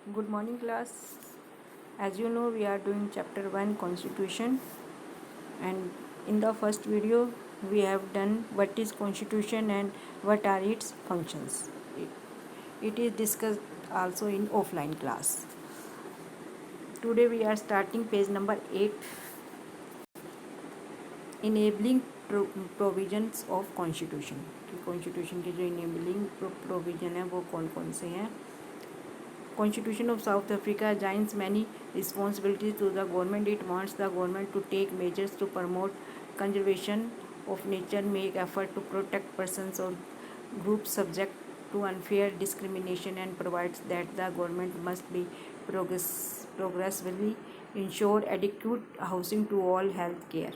Good morning, class. As you know, we are doing chapter 1 Constitution, and in the first video, we have done what is Constitution and what are its functions. It is discussed also in offline class. Today, we are starting page number 8, enabling provisions of Constitution. कि Constitution के जो enabling provision है वो कौन कौन से हैं. Constitution of South Africa assigns many responsibilities to the government. It wants the government to take measures to promote conservation of nature, make effort to protect persons or groups subject to unfair discrimination, and provides that the government must be progressively ensure adequate housing to all health care.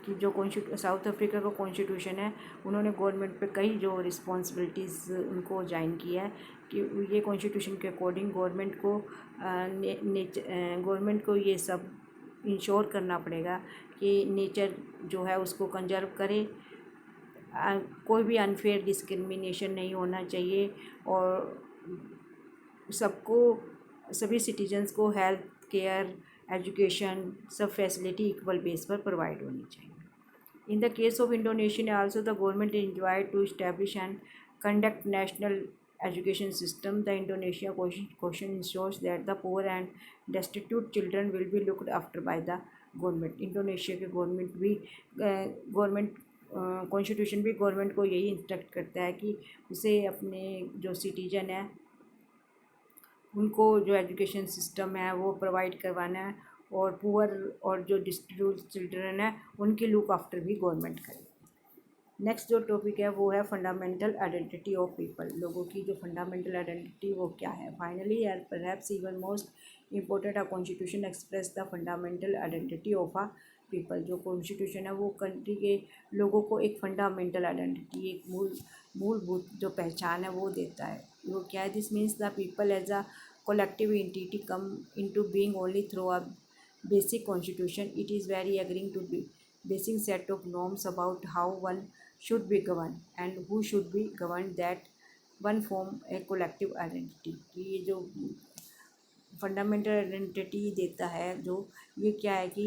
कि जो south Africa का constitution है उन्होंने government पे कई जो responsibilities उनको join किया है कि ये कॉन्स्टिट्यूशन के अकॉर्डिंग गवर्नमेंट को ये सब इंश्योर करना पड़ेगा कि नेचर जो है उसको कंजर्व करे, कोई भी अनफेयर डिस्क्रिमिनेशन नहीं होना चाहिए और सभी सिटीजन्स को हेल्थ केयर एजुकेशन सब फैसिलिटी इक्वल बेस पर प्रोवाइड होनी चाहिए. In the case of Indonesia, also the government enjoyed to establish and conduct national education system. The Indonesia Constitution ensures that the poor and destitute children will be looked after by the government. Indonesia के government constitution भी government को यही instruct करता है कि उसे अपने जो सिटीजन है उनको जो एजुकेशन सिस्टम है वो प्रोवाइड करवाना है और पुअर और जो डिस्ट्रीब्यूट चिल्ड्रन है उनकी लुक आफ्टर भी गवर्नमेंट करे. नेक्स्ट जो टॉपिक है वो है फंडामेंटल आइडेंटिटी ऑफ पीपल. लोगों की जो फंडामेंटल आइडेंटिटी वो क्या है. Finally and perhaps even most important, a constitution express the fundamental identity of a people. जो कॉन्स्टिट्यूशन है वो कंट्री के लोगों को एक फंडामेंटल आइडेंटिटी, एक मूलभूत जो पहचान है वो देता है. वो क्या है. This means the people as a collective entity come into being only through a basic constitution. It is very agreeing to be basic set of norms about how one should be governed and who should be governed, that one form a collective identity. कि ये जो fundamental identity देता है जो ये क्या है कि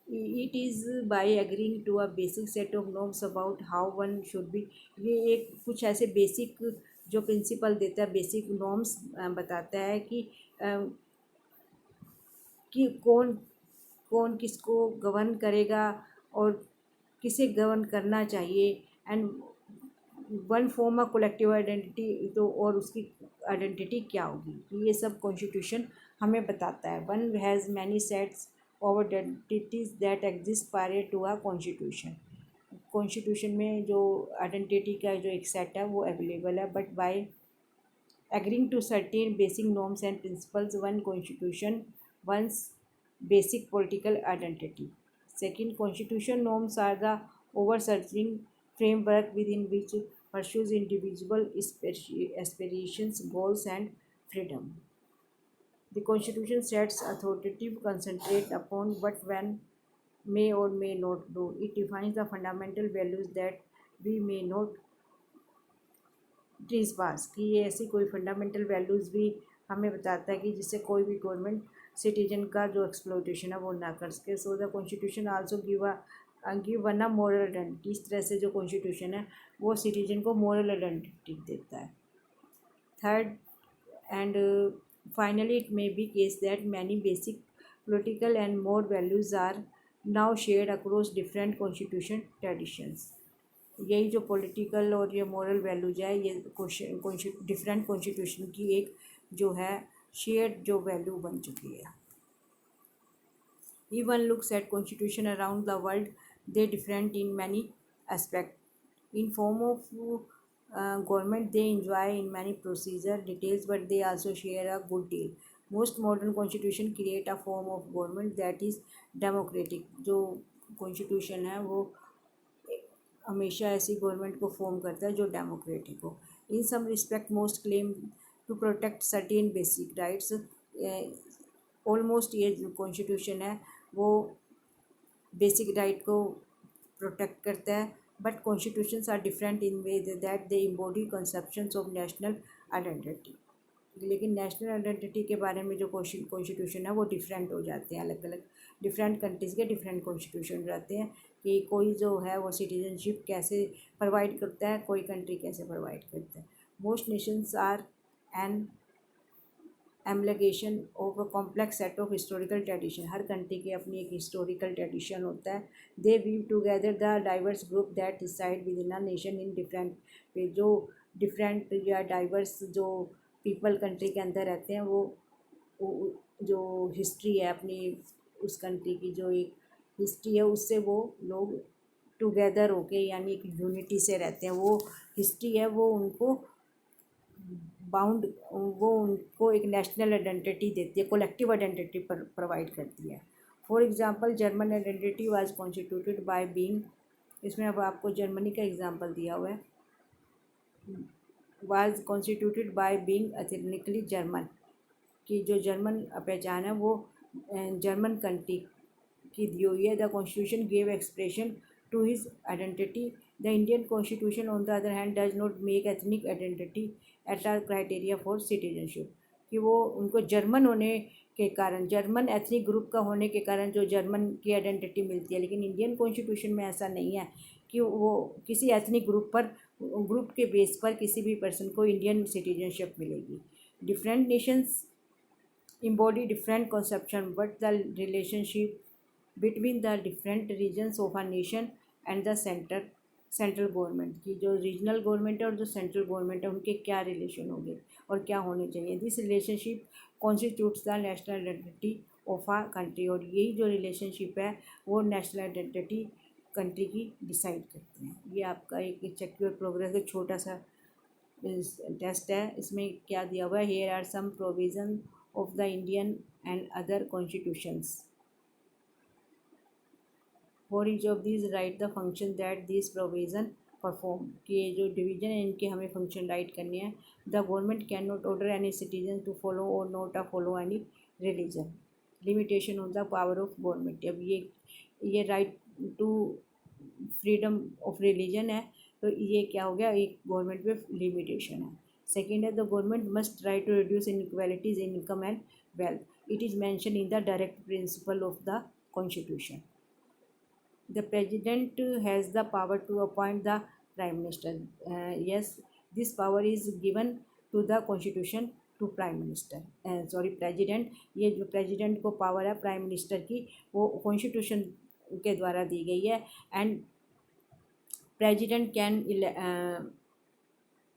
it is by agreeing to a basic set of norms about how one should be. ये एक कुछ ऐसे बेसिक जो प्रिंसिपल देता है, बेसिक नॉर्म्स बताता है कि कौन किसको गवर्न करेगा और किसे गवर्न करना चाहिए. And one form of collective identity, तो और उसकी आइडेंटिटी क्या होगी. ये सब कॉन्स्टिट्यूशन हमें बताता है. One has many sets of identities that exist prior to a constitution. Constitution में जो आइडेंटिटी का जो एक सेट है वो अवेलेबल है, but by agreeing to certain basic norms and principles one constitution once basic political identity. Second, constitution norms are the overarching framework within which pursues individual aspirations, goals, and freedom. The constitution sets authoritative concentrate upon what one may or may not do. It defines the fundamental values that we may not trespass. कि ये ऐसी कोई fundamental values भी हमें बताता है कि जिससे कोई भी गवर्नमेंट सिटीजन का जो एक्सप्लोटेशन है वो ना कर सके. So the constitution also give one a moral identity. इस तरह से जो कॉन्स्टिट्यूशन है वो सिटीजन को मॉरल आइडेंटिटी देता है. Third and finally it may be case that many basic political and moral values are now shared across different constitution traditions. यही जो पॉलिटिकल और ये मॉरल वैल्यूज है ये डिफरेंट कॉन्स्टिट्यूशन की एक जो है शेयर्ड जो वैल्यू बन चुकी है. Even looks at constitution around the world, they different in many aspects. In form of government, they enjoy in many procedure details, but they also share a good deal. Most modern constitution create a form of government that is democratic. जो constitution है वो हमेशा ऐसी government को form करता है जो democratic हो. In some respect most claim to protect certain basic rights. Almost ये जो कॉन्स्टिट्यूशन है वो बेसिक राइट को प्रोटेक्ट करता है but constitutions are different in way that they embody conceptions of national identity. लेकिन नेशनल आइडेंटिटी के बारे में जो कॉन्स्टिट्यूशन है वो डिफरेंट हो जाते हैं, अलग अलग डिफरेंट कंट्रीज़ के डिफरेंट कॉन्स्टिट्यूशन रहते हैं कि कोई जो है वो सिटीजनशिप कैसे प्रोवाइड करता है, कोई कंट्री कैसे प्रोवाइड करता है. Most nations are an amalgamation of a complex set of historical tradition. हर कंट्री के अपनी एक हिस्टोरिकल ट्रेडिशन होता है. They weave together the diverse group that decide within a nation in different way. जो different या diverse जो people country के अंदर रहते हैं वो जो हिस्ट्री है अपनी उस कंट्री की जो एक हिस्ट्री है उससे वो लोग टुगेदर होके यानी एक यूनिटी से रहते हैं. वो हिस्ट्री है वो उनको बाउंड वो उनको एक नेशनल आइडेंटिटी देती है, कोलेक्टिव आइडेंटिटी प्रोवाइड करती है. For example German identity was constituted by being. इसमें अब आपको जर्मनी का एग्जांपल दिया हुआ है. Was constituted by being ethnically German. कि जो जर्मन पहचान है वो जर्मन कंट्री की दी हुई है. The constitution gave expression to his identity. The Indian constitution on the other hand does not make ethnic identity at are criteria for citizenship. कि वो उनको जर्मन होने के कारण, जर्मन एथनिक ग्रुप का होने के कारण जो जर्मन की आइडेंटिटी मिलती है, लेकिन इंडियन कॉन्स्टिट्यूशन में ऐसा नहीं है कि वो किसी एथनिक ग्रुप के बेस पर किसी भी पर्सन को इंडियन सिटीजनशिप मिलेगी. Different Nations embody different conception, but the relationship between the different regions of a nation and the central government की जो रीजनल गवर्नमेंट है और जो सेंट्रल गवर्नमेंट है उनके क्या रिलेशन होंगे और क्या होने चाहिए. This relationship constitutes the national identity of a country. और यही जो रिलेशनशिप है वो नेशनल आइडेंटिटी कंट्री की डिसाइड करते हैं. ये आपका एक चेक योर प्रोग्रेस का छोटा सा टेस्ट है. इसमें क्या दिया हुआ है, here are some provision of the Indian and other constitutions. For each of these write the function that these provision perform. कि ये जो डिवीजन है इनके हमें फंक्शन राइट करने हैं. The government cannot order any citizen to follow or not to follow any religion. Limitation on the power of government. अब ये right to freedom of religion है तो ये क्या हो गया, एक गवर्नमेंट पे लिमिटेशन है. Second है, the government must try to reduce inequalities in income and wealth. It is mentioned in the direct principle of the Constitution. The president has the power to appoint the prime minister. Yes, this power is given to the Constitution to prime minister. President. ये जो president को power है prime minister की वो Constitution के द्वारा दी गई है. And president can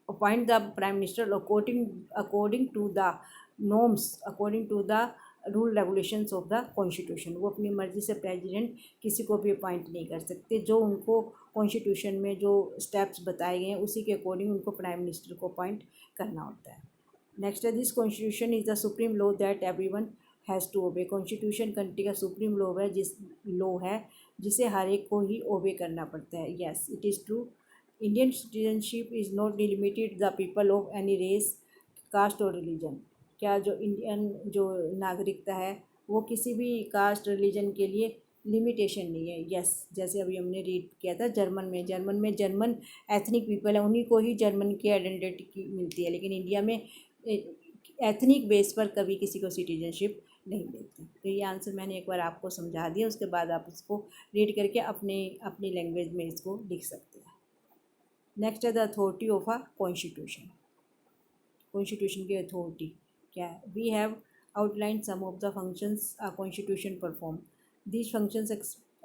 appoint the prime minister according to the norms, according to the rule regulations of the constitution. वो अपनी मर्ज़ी से प्रेसिडेंट किसी को भी अपॉइंट नहीं कर सकते. जो उनको कॉन्स्टिट्यूशन में जो स्टेप्स बताए गए हैं उसी के अकॉर्डिंग उनको प्राइम मिनिस्टर को अपॉइंट करना होता है. नेक्स्ट है, this constitution is the supreme law that everyone has to obey. Constitution country का सुप्रीम लॉ है जिसे हर एक को ही ओबे करना पड़ता है. Yes, it is true. Indian citizenship is not limited the people of any race, caste और religion. क्या जो इंडियन जो नागरिकता है वो किसी भी कास्ट रिलीजन के लिए लिमिटेशन नहीं है. यस, जैसे अभी हमने रीड किया था जर्मन एथनिक पीपल है उन्हीं को ही जर्मन की आइडेंटिटी मिलती है, लेकिन इंडिया में एथनिक बेस पर कभी किसी को सिटीजनशिप नहीं मिलती. तो ये आंसर मैंने एक बार आपको समझा दिया, उसके बाद आप उसको रीड करके अपनी लैंग्वेज में इसको लिख सकते हैं. नेक्स्ट है the authority of a constitution. Constitution की अथॉरिटी क्या है. We have outline some of the functions a constitution perform. These functions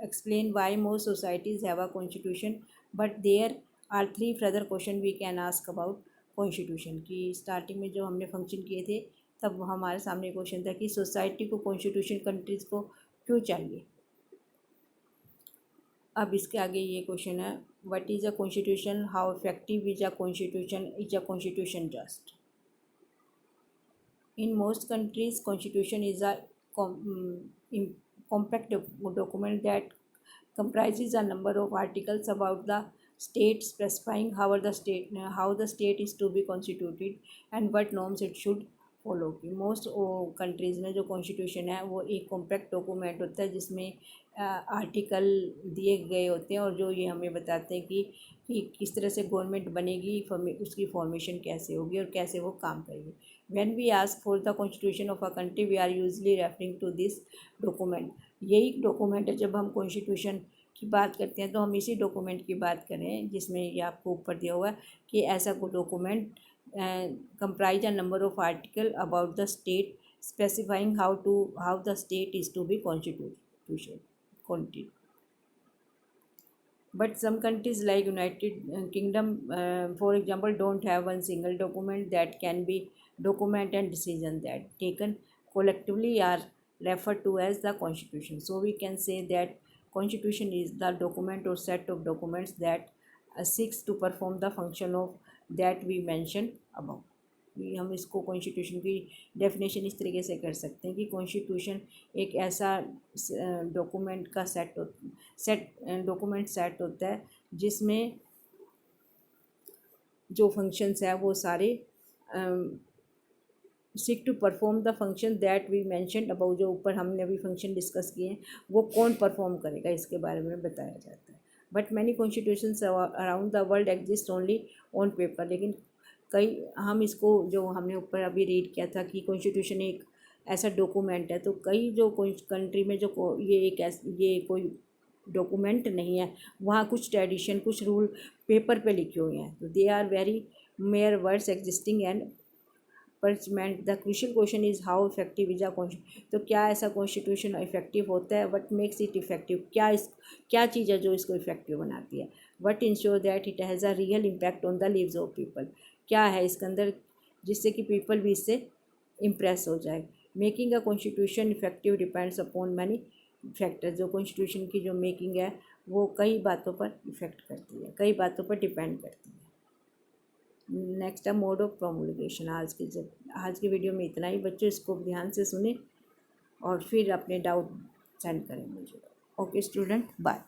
explain why most societies have a constitution, but there are 3 further question we can ask about constitution. की starting में जो हमने function किए थे तब हमारे सामने question था कि सोसाइटी को कॉन्स्टिट्यूशन कंट्रीज़ को क्यों चाहिए. अब इसके आगे ये क्वेश्चन है, what is a constitution, how effective is a constitution just. In most countries constitution is a compact document that comprises a number of articles about the state, specifying how the state is to be constituted and what norms it should follow की। Most countries में जो constitution है वो एक compact document होता है जिसमें article दिए गए होते हैं और जो ये हमें बताते हैं कि किस तरह से गवर्नमेंट बनेगी, उसकी फॉर्मेशन कैसे होगी और कैसे वो काम करेगी। When we ask for the constitution of a country we are usually referring to this document. यही डॉक्यूमेंट है, जब हम कॉन्स्टिट्यूशन की बात करते हैं तो हम इसी डॉक्यूमेंट की बात करें जिसमें ये आपको ऊपर दिया हुआ है कि ऐसा कोई document comprise a number of article about the state specifying how the state is to be constituted. But some countries like United Kingdom, for example, don't have one single document that can be document, and decision that taken collectively are referred to as the constitution. So we can say that constitution is the document or set of documents that seeks to perform the function of that we mentioned above. हम इसको constitution की definition इस तरीके से कर सकते हैं कि कॉन्स्टिट्यूशन एक ऐसा डॉक्यूमेंट का डॉक्यूमेंट सेट होता है जिसमें जो फंक्शंस है वो सारे seek to perform the function that we mentioned about. जो ऊपर हमने अभी फंक्शन डिस्कस किए हैं वो कौन परफॉर्म करेगा इसके बारे में बताया जाता है। But many constitutions around the world exist only on paper. लेकिन कई हम इसको जो हमने ऊपर अभी रीड किया था कि कॉन्स्टिट्यूशन एक ऐसा डॉक्यूमेंट है, तो कई जो कंट्री में जो ये कोई डॉक्यूमेंट नहीं है, वहाँ कुछ ट्रेडिशन कुछ रूल पेपर पे लिखे हुए हैं, तो they are very mere words existing and parchment. The crucial question is how effective is a constitution. तो क्या ऐसा कॉन्स्टिट्यूशन इफेक्टिव होता है? What makes it effective? क्या चीज़ है जो इसको इफेक्टिव बनाती है? What ensure that it has a real impact on the lives of people. क्या है इसके अंदर जिससे कि पीपल भी इससे इम्प्रेस हो जाए। Making a constitution effective depends upon many factors. जो कॉन्स्टिट्यूशन की जो मेकिंग है वो कई बातों पर इफ़ेक्ट करती है, कई बातों पर डिपेंड करती है। नेक्स्ट है मोड ऑफ प्रोमोलिगेशन। आज की वीडियो में इतना ही बच्चों, इसको ध्यान से सुने और फिर अपने डाउट सेंड करें मुझे। Okay student, bye.